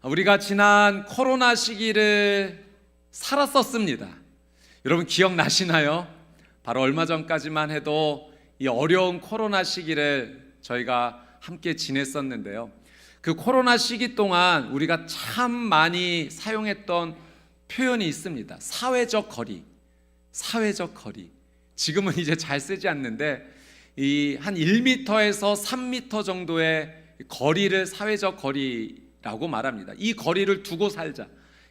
우리가 지난 코로나 시기를 살았었습니다. 여러분 기억나시나요? 바로 얼마 전까지만 해도 이 어려운 코로나 시기를 저희가 함께 지냈었는데요. 그 코로나 시기 동안 우리가 참 많이 사용했던 표현이 있습니다. 사회적 거리, 사회적 거리. 지금은 이제 잘 쓰지 않는데 이 한 1m에서 3m 정도의 거리를 사회적 거리라고 말합니다. 이 거리를 두고 살자.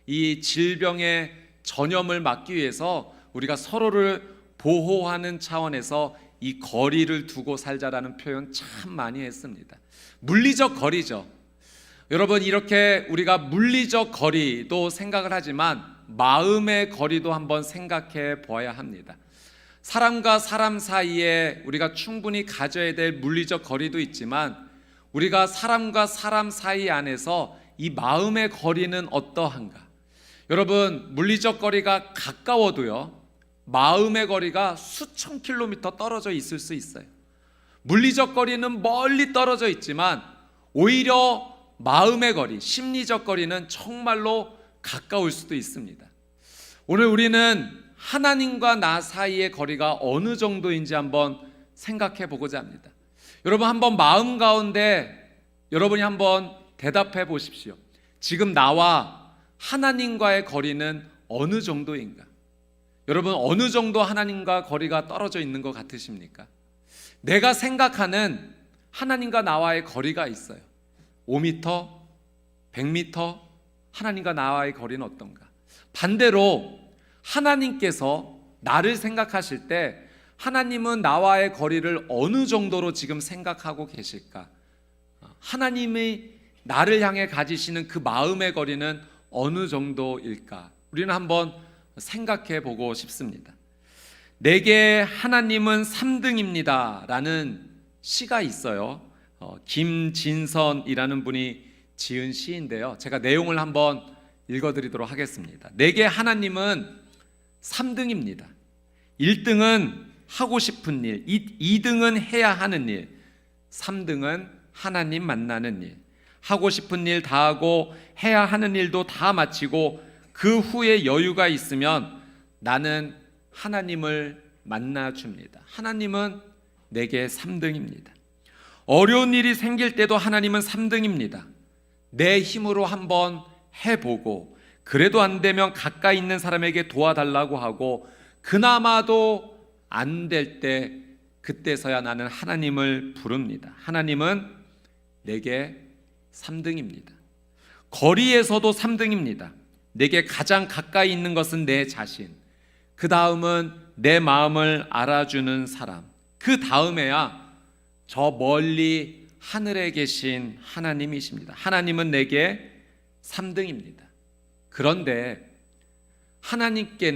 이 질병의 전염을 막기 위해서 우리가 서로를 보호하는 차원에서 이 거리를 두고 살자라는 표현 참 많이 했습니다. 물리적 거리죠. 여러분, 이렇게 우리가 물리적 거리도 생각을 하지만 마음의 거리도 한번 생각해 보아야 합니다. 사람과 사람 사이에 우리가 충분히 가져야 될 물리적 거리도 있지만 우리가 사람과 사람 사이 안에서 이 마음의 거리는 어떠한가? 여러분, 물리적 거리가 가까워도요, 마음의 거리가 수천 킬로미터 떨어져 있을 수 있어요. 물리적 거리는 멀리 떨어져 있지만 오히려 마음의 거리, 심리적 거리는 정말로 가까울 수도 있습니다. 오늘 우리는 하나님과 나 사이의 거리가 어느 정도인지 한번 생각해 보고자 합니다. 여러분, 한번 마음 가운데 여러분이 한번 대답해 보십시오. 지금 나와 하나님과의 거리는 어느 정도인가? 여러분, 어느 정도 하나님과 거리가 떨어져 있는 것 같으십니까? 내가 생각하는 하나님과 나와의 거리가 있어요. 5m, 100m, 하나님과 나와의 거리는 어떤가? 반대로 하나님께서 나를 생각하실 때 하나님은 나와의 거리를 어느 정도로 지금 생각하고 계실까? 하나님이 나를 향해 가지시는 그 마음의 거리는 어느 정도일까? 우리는 한번 생각해 보고 싶습니다. 내게 하나님은 3등입니다 라는 시가 있어요. 김진선이라는 분이 지은 시인데요. 제가 내용을 한번 읽어드리도록 하겠습니다. 내게 하나님은 3등입니다. 1등은 하고 싶은 일, 2등은 해야 하는 일, 3등은 하나님 만나는 일. 하고 싶은 일 다 하고 해야 하는 일도 다 마치고 그 후에 여유가 있으면 나는 하나님을 만나줍니다. 하나님은 내게 3등입니다. 어려운 일이 생길 때도 하나님은 3등입니다. 내 힘으로 한번 해보고 그래도 안 되면 가까이 있는 사람에게 도와달라고 하고 그나마도 안 될 때 그때서야 나는 하나님을 부릅니다. 하나님은 내게 3등입니다. 거리에서도 3등입니다. 내게 가장 가까이 있는 것은 내 자신, 그 다음은 내 마음을 알아주는 사람, 그 다음에야 저 멀리 하늘에 계신 하나님이십니다. 하나님은 내게 3등입니다. 그런데 하나님께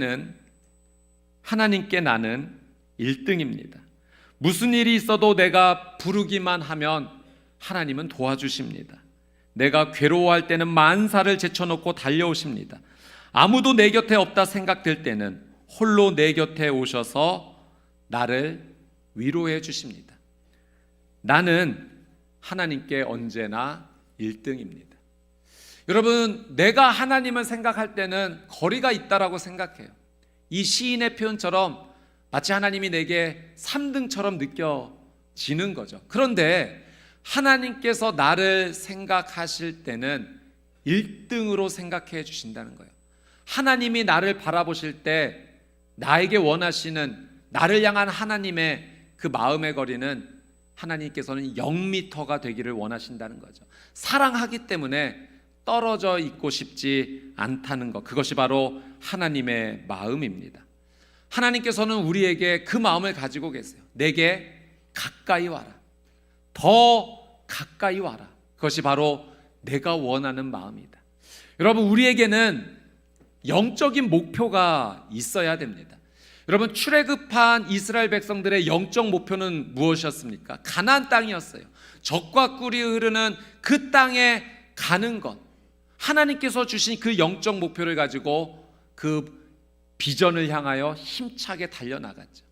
나는 1등입니다. 무슨 일이 있어도 내가 부르기만 하면 하나님은 도와주십니다. 내가 괴로워할 때는 만사를 제쳐놓고 달려오십니다. 아무도 내 곁에 없다 생각될 때는 홀로 내 곁에 오셔서 나를 위로해 주십니다. 나는 하나님께 언제나 1등입니다. 여러분, 내가 하나님을 생각할 때는 거리가 있다라고 생각해요. 이 시인의 표현처럼 마치 하나님이 내게 3등처럼 느껴지는 거죠. 그런데 하나님께서 나를 생각하실 때는 1등으로 생각해 주신다는 거예요. 하나님이 나를 바라보실 때 나에게 원하시는, 나를 향한 하나님의 그 마음의 거리는 하나님께서는 0m가 되기를 원하신다는 거죠. 사랑하기 때문에 떨어져 있고 싶지 않다는 것, 그것이 바로 하나님의 마음입니다. 하나님께서는 우리에게 그 마음을 가지고 계세요. 내게 가까이 와라, 더 가까이 와라. 그것이 바로 내가 원하는 마음이다. 여러분, 우리에게는 영적인 목표가 있어야 됩니다. 여러분, 출애굽한 이스라엘 백성들의 영적 목표는 무엇이었습니까? 가나안 땅이었어요. 젖과 꿀이 흐르는 그 땅에 가는 것, 하나님께서 주신 그 영적 목표를 가지고 그 비전을 향하여 힘차게 달려나갔죠.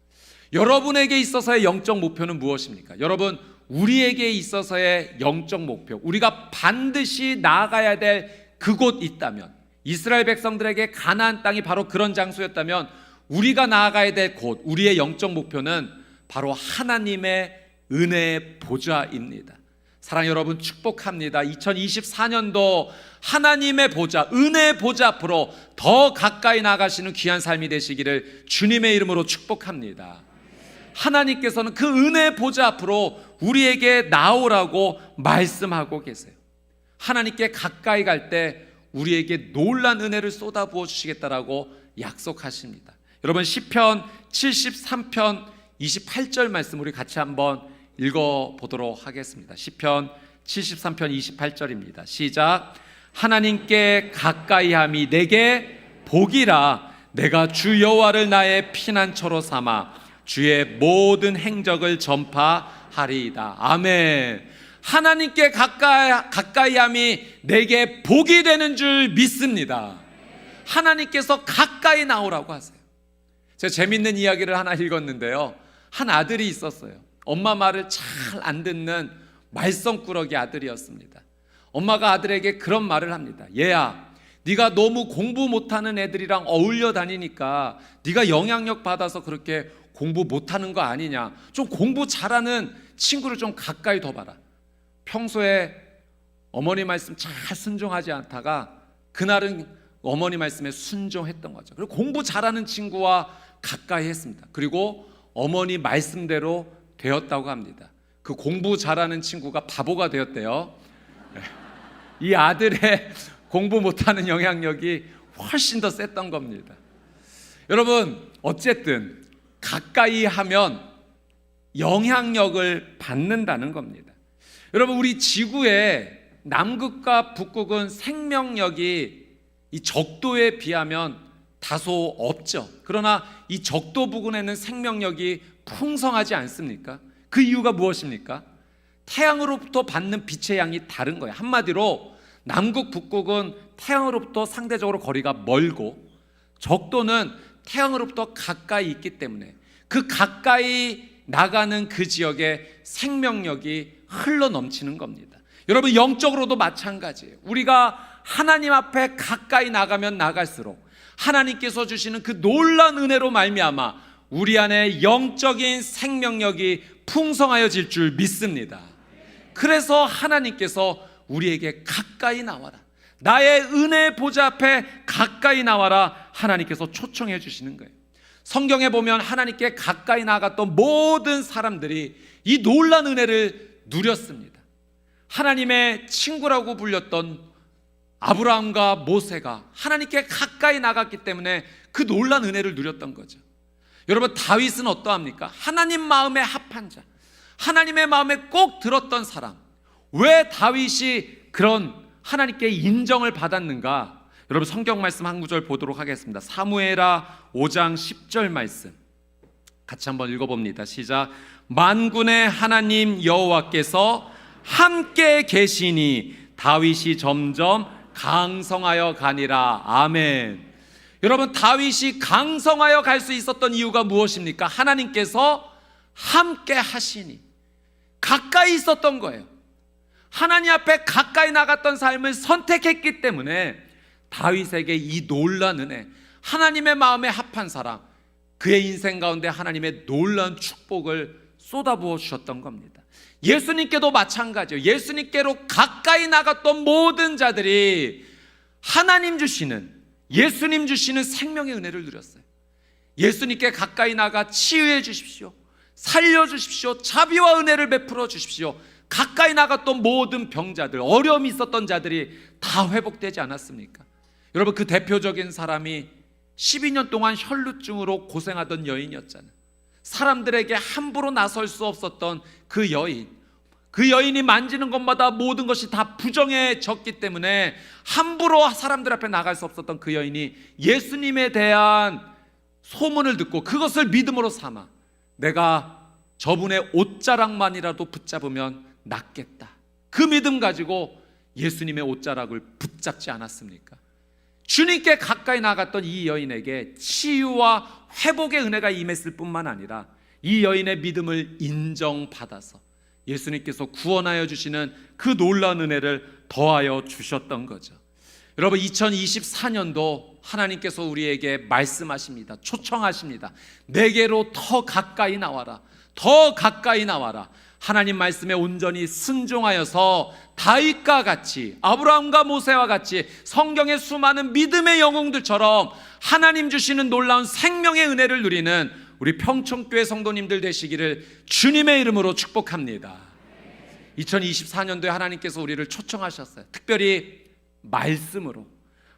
여러분에게 있어서의 영적 목표는 무엇입니까? 여러분, 우리에게 있어서의 영적 목표, 우리가 반드시 나아가야 될 그곳 있다면, 이스라엘 백성들에게 가나안 땅이 바로 그런 장소였다면 우리가 나아가야 될 곳, 우리의 영적 목표는 바로 하나님의 은혜의 보좌입니다. 사랑하는 여러분, 축복합니다. 2024년도 하나님의 보좌, 은혜의 보좌 앞으로 더 가까이 나가시는 귀한 삶이 되시기를 주님의 이름으로 축복합니다. 하나님께서는 그 은혜의 보좌 앞으로 우리에게 나오라고 말씀하고 계세요. 하나님께 가까이 갈 때 우리에게 놀란 은혜를 쏟아부어 주시겠다라고 약속하십니다. 여러분, 시편 73편 28절 말씀 우리 같이 한번 읽어보도록 하겠습니다. 시편 73편 28절입니다. 시작. 하나님께 가까이함이 내게 복이라. 내가 주 여호와를 나의 피난처로 삼아 주의 모든 행적을 전파하리이다. 아멘. 하나님께 가까이함이 내게 복이 되는 줄 믿습니다. 하나님께서 가까이 나오라고 하세요. 제가 재밌는 이야기를 하나 읽었는데요, 한 아들이 있었어요. 엄마 말을 잘 안 듣는 말썽꾸러기 아들이었습니다. 엄마가 아들에게 그런 말을 합니다. 얘야, 네가 너무 공부 못하는 애들이랑 어울려 다니니까 네가 영향력 받아서 그렇게 공부 못하는 거 아니냐. 좀 공부 잘하는 친구를 좀 가까이 둬봐라. 평소에 어머니 말씀 잘 순종하지 않다가 그날은 어머니 말씀에 순종했던 거죠. 그리고 공부 잘하는 친구와 가까이 했습니다. 그리고 어머니 말씀대로 되었다고 합니다. 그 공부 잘하는 친구가 바보가 되었대요. 이 아들의 공부 못하는 영향력이 훨씬 더 셌던 겁니다. 여러분, 어쨌든 가까이 하면 영향력을 받는다는 겁니다. 여러분, 우리 지구의 남극과 북극은 생명력이 이 적도에 비하면 다소 없죠. 그러나 이 적도 부근에는 생명력이 풍성하지 않습니까? 그 이유가 무엇입니까? 태양으로부터 받는 빛의 양이 다른 거예요. 한마디로 남극, 북극은 태양으로부터 상대적으로 거리가 멀고 적도는 태양으로부터 가까이 있기 때문에 그 가까이 나가는 그 지역에 생명력이 흘러 넘치는 겁니다. 여러분, 영적으로도 마찬가지예요. 우리가 하나님 앞에 가까이 나가면 나갈수록 하나님께서 주시는 그 놀라운 은혜로 말미암아 우리 안에 영적인 생명력이 풍성하여질 줄 믿습니다. 그래서 하나님께서 우리에게 가까이 나와라, 나의 은혜 보좌 앞에 가까이 나와라, 하나님께서 초청해 주시는 거예요. 성경에 보면 하나님께 가까이 나갔던 모든 사람들이 이 놀라운 은혜를 누렸습니다. 하나님의 친구라고 불렸던 아브라함과 모세가 하나님께 가까이 나갔기 때문에 그 놀라운 은혜를 누렸던 거죠. 여러분, 다윗은 어떠합니까? 하나님 마음에 합한 자, 하나님의 마음에 꼭 들었던 사람. 왜 다윗이 그런 하나님께 인정을 받았는가? 여러분, 성경 말씀 한 구절 보도록 하겠습니다. 사무엘하 5장 10절 말씀 같이 한번 읽어봅니다. 시작. 만군의 하나님 여호와께서 함께 계시니 다윗이 점점 강성하여 가니라. 아멘. 여러분, 다윗이 강성하여 갈 수 있었던 이유가 무엇입니까? 하나님께서 함께 하시니, 가까이 있었던 거예요. 하나님 앞에 가까이 나갔던 삶을 선택했기 때문에 다윗에게 이 놀라운 은혜, 하나님의 마음에 합한 사람, 그의 인생 가운데 하나님의 놀라운 축복을 쏟아부어 주셨던 겁니다. 예수님께도 마찬가지예요. 예수님께로 가까이 나갔던 모든 자들이 하나님 주시는, 예수님 주시는 생명의 은혜를 누렸어요. 예수님께 가까이 나가 치유해 주십시오, 살려주십시오, 자비와 은혜를 베풀어 주십시오. 가까이 나갔던 모든 병자들, 어려움이 있었던 자들이 다 회복되지 않았습니까? 여러분, 그 대표적인 사람이 12년 동안 혈루증으로 고생하던 여인이었잖아요. 사람들에게 함부로 나설 수 없었던 그 여인, 그 여인이 만지는 것마다 모든 것이 다 부정해졌기 때문에 함부로 사람들 앞에 나갈 수 없었던 그 여인이 예수님에 대한 소문을 듣고 그것을 믿음으로 삼아 내가 저분의 옷자락만이라도 붙잡으면 낫겠다, 그 믿음 가지고 예수님의 옷자락을 붙잡지 않았습니까? 주님께 가까이 나갔던 이 여인에게 치유와 회복의 은혜가 임했을 뿐만 아니라 이 여인의 믿음을 인정받아서 예수님께서 구원하여 주시는 그 놀라운 은혜를 더하여 주셨던 거죠. 여러분 2024년도 하나님께서 우리에게 말씀하십니다. 초청하십니다. 내게로 더 가까이 나와라. 더 가까이 나와라. 하나님 말씀에 온전히 순종하여서 다윗과 같이, 아브라함과 모세와 같이 성경의 수많은 믿음의 영웅들처럼 하나님 주시는 놀라운 생명의 은혜를 누리는 우리 평촌교회 성도님들 되시기를 주님의 이름으로 축복합니다. 2024년도에 하나님께서 우리를 초청하셨어요. 특별히 말씀으로,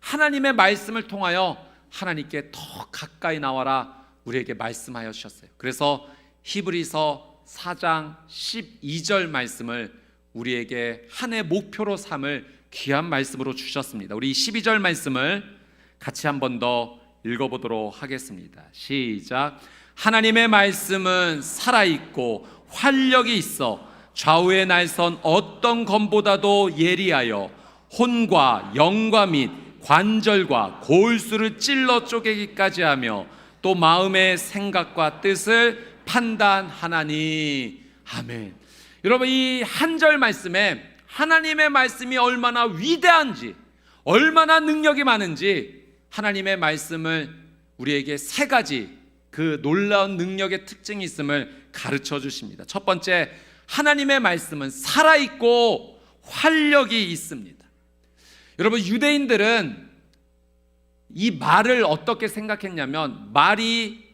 하나님의 말씀을 통하여 하나님께 더 가까이 나와라 우리에게 말씀하셨어요. 그래서 히브리서 4장 12절 말씀을 우리에게 한 해 목표로 삼을 귀한 말씀으로 주셨습니다. 우리 12절 말씀을 같이 한 번 더 읽어보도록 하겠습니다. 시작. 하나님의 말씀은 살아있고 활력이 있어 좌우의 날선 어떤 검보다도 예리하여 혼과 영과 및 관절과 골수를 찔러 쪼개기까지 하며 또 마음의 생각과 뜻을 판단하나니. 아멘. 여러분 이 한 절 말씀에 하나님의 말씀이 얼마나 위대한지, 얼마나 능력이 많은지 하나님의 말씀을 우리에게 세 가지 그 놀라운 능력의 특징이 있음을 가르쳐 주십니다. 첫 번째, 하나님의 말씀은 살아있고 활력이 있습니다. 여러분 유대인들은 이 말을 어떻게 생각했냐면, 말이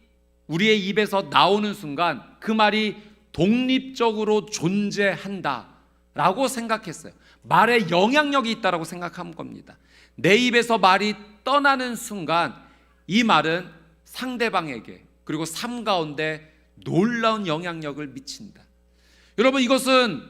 우리의 입에서 나오는 순간 그 말이 독립적으로 존재한다 라고 생각했어요. 말에 영향력이 있다라고 생각한 겁니다. 내 입에서 말이 떠나는 순간 이 말은 상대방에게 그리고 삶 가운데 놀라운 영향력을 미친다. 여러분 이것은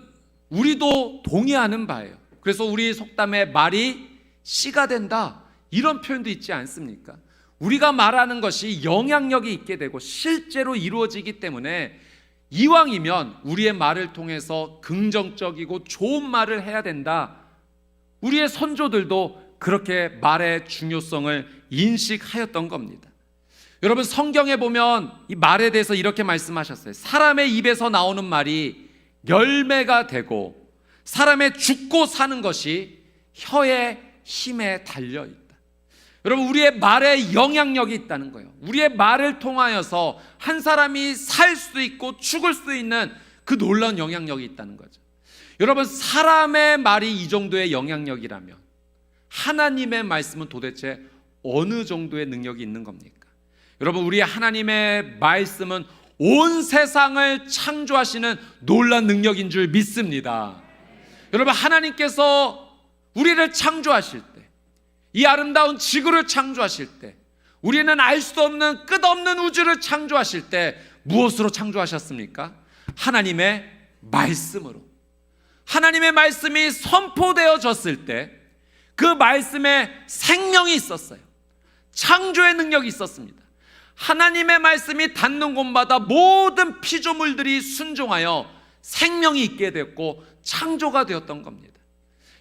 우리도 동의하는 바예요. 그래서 우리 속담에 말이 씨가 된다 이런 표현도 있지 않습니까? 우리가 말하는 것이 영향력이 있게 되고 실제로 이루어지기 때문에 이왕이면 우리의 말을 통해서 긍정적이고 좋은 말을 해야 된다. 우리의 선조들도 그렇게 말의 중요성을 인식하였던 겁니다. 여러분 성경에 보면 이 말에 대해서 이렇게 말씀하셨어요. 사람의 입에서 나오는 말이 열매가 되고 사람의 죽고 사는 것이 혀의 힘에 달려있다. 여러분 우리의 말에 영향력이 있다는 거예요. 우리의 말을 통하여서 한 사람이 살 수 있고 죽을 수 있는 그 놀라운 영향력이 있다는 거죠. 여러분 사람의 말이 이 정도의 영향력이라면 하나님의 말씀은 도대체 어느 정도의 능력이 있는 겁니까? 여러분 우리 하나님의 말씀은 온 세상을 창조하시는 놀라운 능력인 줄 믿습니다. 여러분 하나님께서 우리를 창조하실 때, 이 아름다운 지구를 창조하실 때, 우리는 알 수 없는 끝없는 우주를 창조하실 때 무엇으로 창조하셨습니까? 하나님의 말씀으로. 하나님의 말씀이 선포되어졌을 때 그 말씀에 생명이 있었어요. 창조의 능력이 있었습니다. 하나님의 말씀이 닿는 곳마다 모든 피조물들이 순종하여 생명이 있게 됐고 창조가 되었던 겁니다.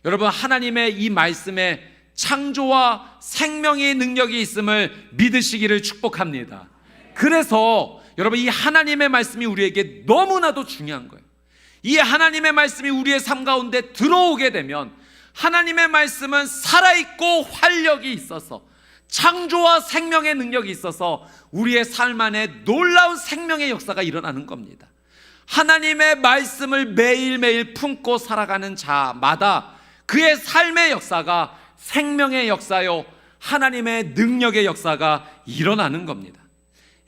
여러분 하나님의 이 말씀에 창조와 생명의 능력이 있음을 믿으시기를 축복합니다. 그래서 여러분 이 하나님의 말씀이 우리에게 너무나도 중요한 거예요. 이 하나님의 말씀이 우리의 삶 가운데 들어오게 되면 하나님의 말씀은 살아있고 활력이 있어서 창조와 생명의 능력이 있어서 우리의 삶 안에 놀라운 생명의 역사가 일어나는 겁니다. 하나님의 말씀을 매일매일 품고 살아가는 자마다 그의 삶의 역사가 생명의 역사요 하나님의 능력의 역사가 일어나는 겁니다.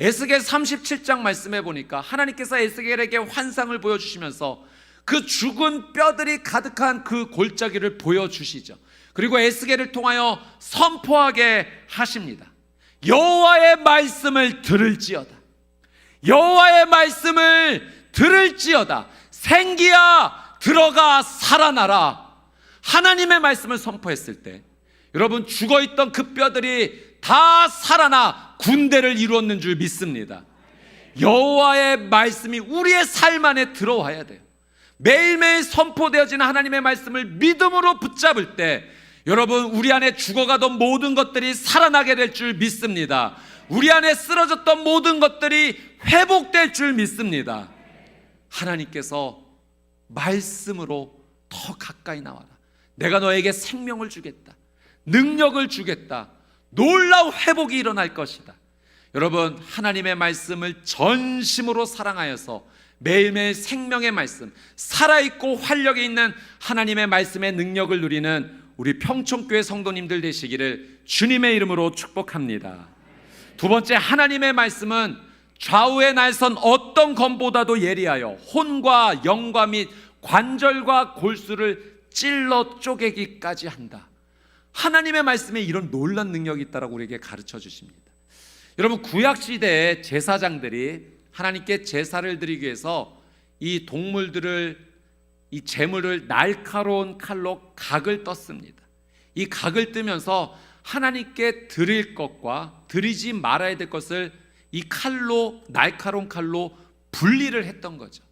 에스겔 37장 말씀해 보니까 하나님께서 에스겔에게 환상을 보여주시면서 그 죽은 뼈들이 가득한 그 골짜기를 보여주시죠. 그리고 에스겔을 통하여 선포하게 하십니다. 여호와의 말씀을 들을지어다. 여호와의 말씀을 들을지어다. 생기야 들어가 살아나라. 하나님의 말씀을 선포했을 때 여러분 죽어있던 그 뼈들이 다 살아나 군대를 이루었는 줄 믿습니다. 여호와의 말씀이 우리의 삶 안에 들어와야 돼요. 매일매일 선포되어지는 하나님의 말씀을 믿음으로 붙잡을 때 여러분 우리 안에 죽어가던 모든 것들이 살아나게 될 줄 믿습니다. 우리 안에 쓰러졌던 모든 것들이 회복될 줄 믿습니다. 하나님께서 말씀으로 더 가까이 나와라. 내가 너에게 생명을 주겠다. 능력을 주겠다. 놀라운 회복이 일어날 것이다. 여러분, 하나님의 말씀을 전심으로 사랑하여서 매일매일 생명의 말씀, 살아있고 활력이 있는 하나님의 말씀의 능력을 누리는 우리 평촌교회 성도님들 되시기를 주님의 이름으로 축복합니다. 두 번째, 하나님의 말씀은 좌우의 날선 어떤 검보다도 예리하여 혼과 영과 및 관절과 골수를 찔러 쪼개기까지 한다. 하나님의 말씀에 이런 놀라운 능력이 있다라고 우리에게 가르쳐 주십니다. 여러분, 구약시대의 제사장들이 하나님께 제사를 드리기 위해서 이 동물들을, 이 제물을 날카로운 칼로 각을 떴습니다. 이 각을 뜨면서 하나님께 드릴 것과 드리지 말아야 될 것을 이 칼로, 날카로운 칼로 분리를 했던 거죠.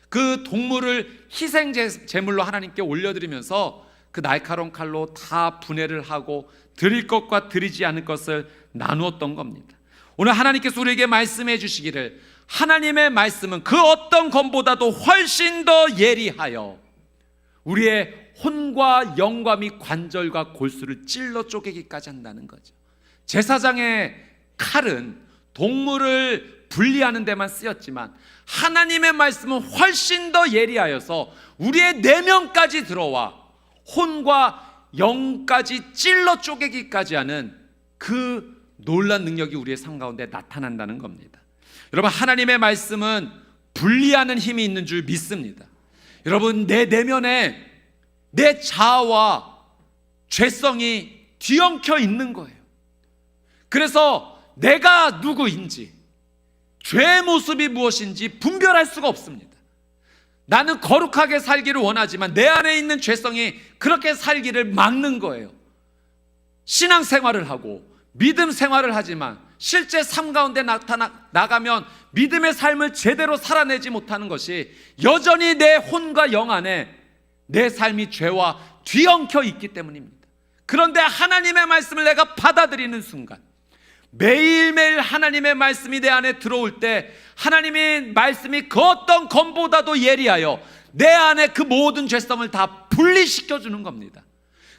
그 동물을 희생 제물로 하나님께 올려드리면서 그 날카로운 칼로 다 분해를 하고 드릴 것과 드리지 않을 것을 나누었던 겁니다. 오늘 하나님께서 우리에게 말씀해 주시기를 하나님의 말씀은 그 어떤 검보다도 훨씬 더 예리하여 우리의 혼과 영과 및 관절과 골수를 찔러 쪼개기까지 한다는 거죠. 제사장의 칼은 동물을 분리하는 데만 쓰였지만 하나님의 말씀은 훨씬 더 예리하여서 우리의 내면까지 들어와 혼과 영까지 찔러 쪼개기까지 하는 그 놀라운 능력이 우리의 삶 가운데 나타난다는 겁니다. 여러분, 하나님의 말씀은 분리하는 힘이 있는 줄 믿습니다. 여러분, 내 내면에 내 자아와 죄성이 뒤엉켜 있는 거예요. 그래서 내가 누구인지, 죄의 모습이 무엇인지 분별할 수가 없습니다. 나는 거룩하게 살기를 원하지만 내 안에 있는 죄성이 그렇게 살기를 막는 거예요. 신앙생활을 하고 믿음 생활을 하지만 실제 삶 가운데 나가면 믿음의 삶을 제대로 살아내지 못하는 것이 여전히 내 혼과 영 안에 내 삶이 죄와 뒤엉켜 있기 때문입니다. 그런데 하나님의 말씀을 내가 받아들이는 순간, 매일매일 하나님의 말씀이 내 안에 들어올 때 하나님의 말씀이 그 어떤 검보다도 예리하여 내 안에 그 모든 죄성을 다 분리시켜 주는 겁니다.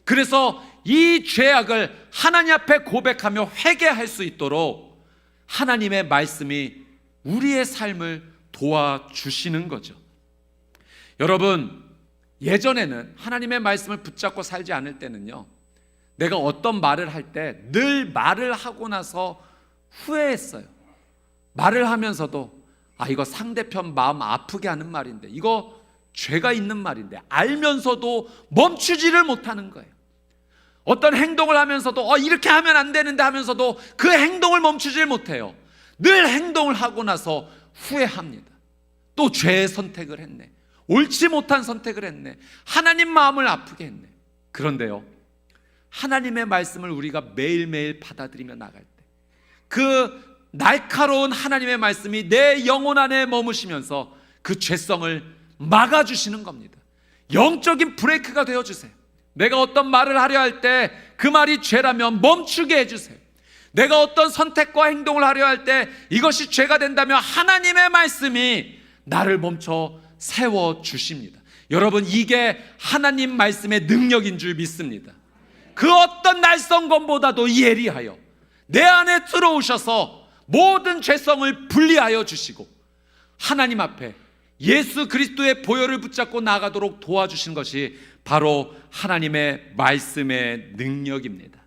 그래서 이 죄악을 하나님 앞에 고백하며 회개할 수 있도록 하나님의 말씀이 우리의 삶을 도와주시는 거죠. 여러분, 예전에는 하나님의 말씀을 붙잡고 살지 않을 때는요, 내가 어떤 말을 할 때 늘 말을 하고 나서 후회했어요. 말을 하면서도 이거 상대편 마음 아프게 하는 말인데, 이거 죄가 있는 말인데 알면서도 멈추지를 못하는 거예요. 어떤 행동을 하면서도 이렇게 하면 안 되는데 하면서도 그 행동을 멈추질 못해요. 늘 행동을 하고 나서 후회합니다. 또 죄의 선택을 했네, 옳지 못한 선택을 했네, 하나님 마음을 아프게 했네. 그런데요, 하나님의 말씀을 우리가 매일매일 받아들이며 나갈 때 그 날카로운 하나님의 말씀이 내 영혼 안에 머무시면서 그 죄성을 막아주시는 겁니다. 영적인 브레이크가 되어주세요. 내가 어떤 말을 하려 할 때 그 말이 죄라면 멈추게 해주세요. 내가 어떤 선택과 행동을 하려 할 때 이것이 죄가 된다면 하나님의 말씀이 나를 멈춰 세워주십니다. 여러분, 이게 하나님 말씀의 능력인 줄 믿습니다. 그 어떤 날성검보다도 예리하여 내 안에 들어오셔서 모든 죄성을 분리하여 주시고 하나님 앞에 예수 그리스도의 보혈을 붙잡고 나가도록 도와주신 것이 바로 하나님의 말씀의 능력입니다.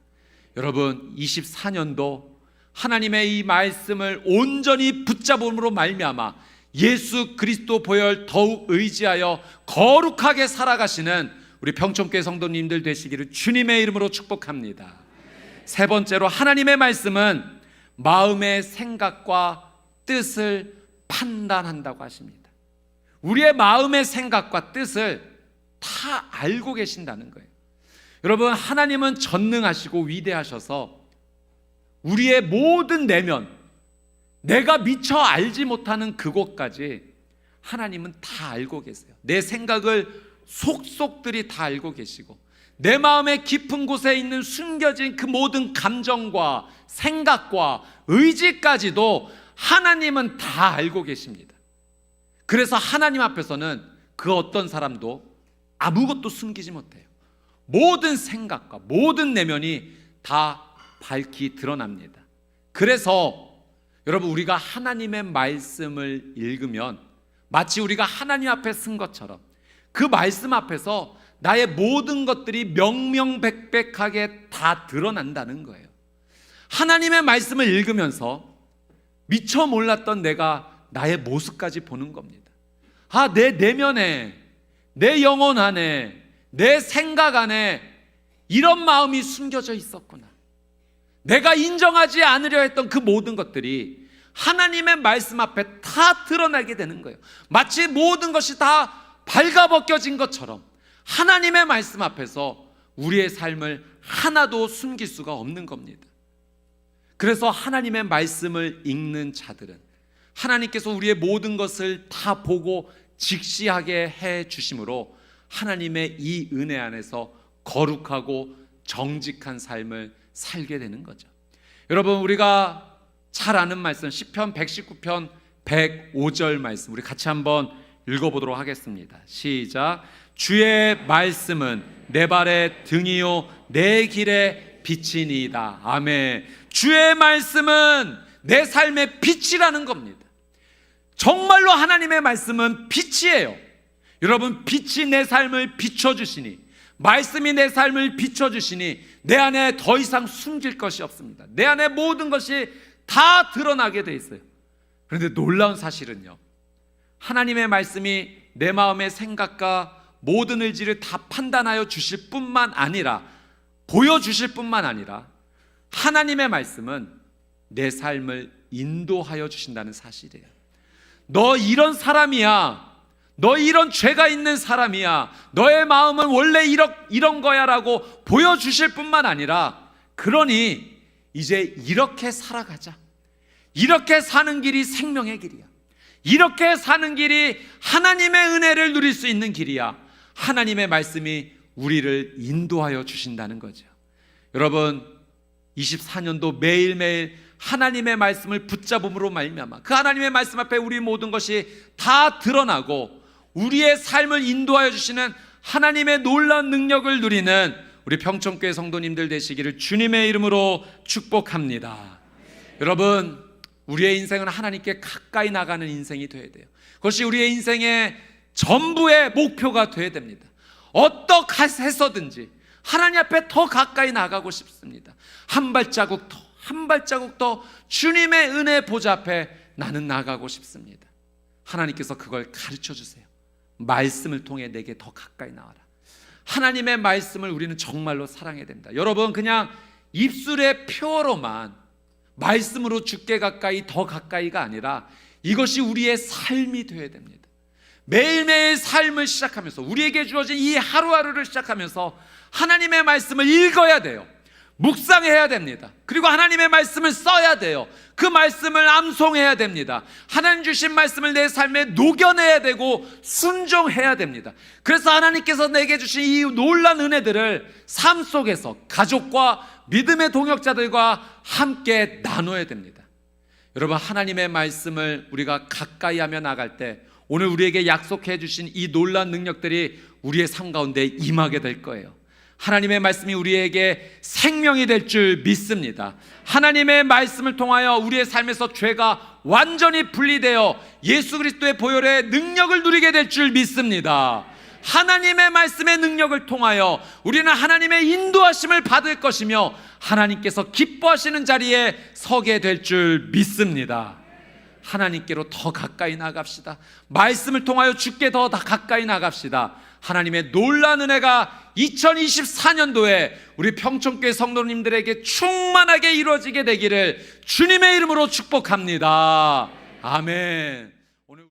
여러분, 24년도 하나님의 이 말씀을 온전히 붙잡음으로 말미암아 예수 그리스도 보혈 더욱 의지하여 거룩하게 살아가시는 우리 평촌교회 성도님들 되시기를 주님의 이름으로 축복합니다. 세 번째로, 하나님의 말씀은 마음의 생각과 뜻을 판단한다고 하십니다. 우리의 마음의 생각과 뜻을 다 알고 계신다는 거예요. 여러분, 하나님은 전능하시고 위대하셔서 우리의 모든 내면, 내가 미처 알지 못하는 그곳까지 하나님은 다 알고 계세요. 내 생각을 속속들이 다 알고 계시고 내 마음의 깊은 곳에 있는 숨겨진 그 모든 감정과 생각과 의지까지도 하나님은 다 알고 계십니다. 그래서 하나님 앞에서는 그 어떤 사람도 아무것도 숨기지 못해요. 모든 생각과 모든 내면이 다 밝히 드러납니다. 그래서 여러분, 우리가 하나님의 말씀을 읽으면 마치 우리가 하나님 앞에 쓴 것처럼 그 말씀 앞에서 나의 모든 것들이 명명백백하게 다 드러난다는 거예요. 하나님의 말씀을 읽으면서 미처 몰랐던 내가 나의 모습까지 보는 겁니다. 아, 내 내면에, 내 영혼 안에, 내 생각 안에 이런 마음이 숨겨져 있었구나. 내가 인정하지 않으려 했던 그 모든 것들이 하나님의 말씀 앞에 다 드러나게 되는 거예요. 마치 모든 것이 다 발가벗겨진 것처럼 하나님의 말씀 앞에서 우리의 삶을 하나도 숨길 수가 없는 겁니다. 그래서 하나님의 말씀을 읽는 자들은 하나님께서 우리의 모든 것을 다 보고 직시하게 해 주심으로 하나님의 이 은혜 안에서 거룩하고 정직한 삶을 살게 되는 거죠. 여러분, 우리가 잘 아는 말씀 시편 119편 105절 말씀 우리 같이 한번 읽어보도록 하겠습니다. 시작. 주의 말씀은 내 발의 등이요 내 길의 빛이니이다. 아멘. 주의 말씀은 내 삶의 빛이라는 겁니다. 정말로 하나님의 말씀은 빛이에요. 여러분, 빛이 내 삶을 비춰주시니, 말씀이 내 삶을 비춰주시니 내 안에 더 이상 숨길 것이 없습니다. 내 안에 모든 것이 다 드러나게 돼 있어요. 그런데 놀라운 사실은요, 하나님의 말씀이 내 마음의 생각과 모든 의지를 다 판단하여 주실 뿐만 아니라, 보여주실 뿐만 아니라 하나님의 말씀은 내 삶을 인도하여 주신다는 사실이에요. 너 이런 사람이야, 너 이런 죄가 있는 사람이야, 너의 마음은 원래 이런 거야 라고 보여주실 뿐만 아니라, 그러니 이제 이렇게 살아가자, 이렇게 사는 길이 생명의 길이야, 이렇게 사는 길이 하나님의 은혜를 누릴 수 있는 길이야, 하나님의 말씀이 우리를 인도하여 주신다는 거죠. 여러분, 24년도 매일매일 하나님의 말씀을 붙잡음으로 말미암아 그 하나님의 말씀 앞에 우리 모든 것이 다 드러나고 우리의 삶을 인도하여 주시는 하나님의 놀라운 능력을 누리는 우리 평촌교회 성도님들 되시기를 주님의 이름으로 축복합니다. 여러분, 우리의 인생은 하나님께 가까이 나가는 인생이 되어야 돼요. 그것이 우리의 인생의 전부의 목표가 되어야 됩니다. 어떻게 해서든지 하나님 앞에 더 가까이 나가고 싶습니다. 한 발자국 더, 한 발자국 더 주님의 은혜 보좌 앞에 나는 나가고 싶습니다. 하나님께서 그걸 가르쳐 주세요. 말씀을 통해 내게 더 가까이 나와라. 하나님의 말씀을 우리는 정말로 사랑해야 됩니다. 여러분, 그냥 입술의 표어로만 말씀으로 주께 가까이, 더 가까이가 아니라 이것이 우리의 삶이 되어야 됩니다. 매일매일 삶을 시작하면서, 우리에게 주어진 이 하루하루를 시작하면서 하나님의 말씀을 읽어야 돼요. 묵상해야 됩니다. 그리고 하나님의 말씀을 써야 돼요. 그 말씀을 암송해야 됩니다. 하나님 주신 말씀을 내 삶에 녹여내야 되고 순종해야 됩니다. 그래서 하나님께서 내게 주신 이 놀라운 은혜들을 삶 속에서 가족과 믿음의 동역자들과 함께 나눠야 됩니다. 여러분, 하나님의 말씀을 우리가 가까이 하며 나갈 때 오늘 우리에게 약속해 주신 이 놀라운 능력들이 우리의 삶 가운데 임하게 될 거예요. 하나님의 말씀이 우리에게 생명이 될 줄 믿습니다. 하나님의 말씀을 통하여 우리의 삶에서 죄가 완전히 분리되어 예수 그리스도의 보혈의 능력을 누리게 될 줄 믿습니다. 하나님의 말씀의 능력을 통하여 우리는 하나님의 인도하심을 받을 것이며 하나님께서 기뻐하시는 자리에 서게 될 줄 믿습니다. 하나님께로 더 가까이 나갑시다. 말씀을 통하여 주께 더 가까이 나갑시다. 하나님의 놀라운 은혜가 2024년도에 우리 평촌교회 성도님들에게 충만하게 이루어지게 되기를 주님의 이름으로 축복합니다. 아멘.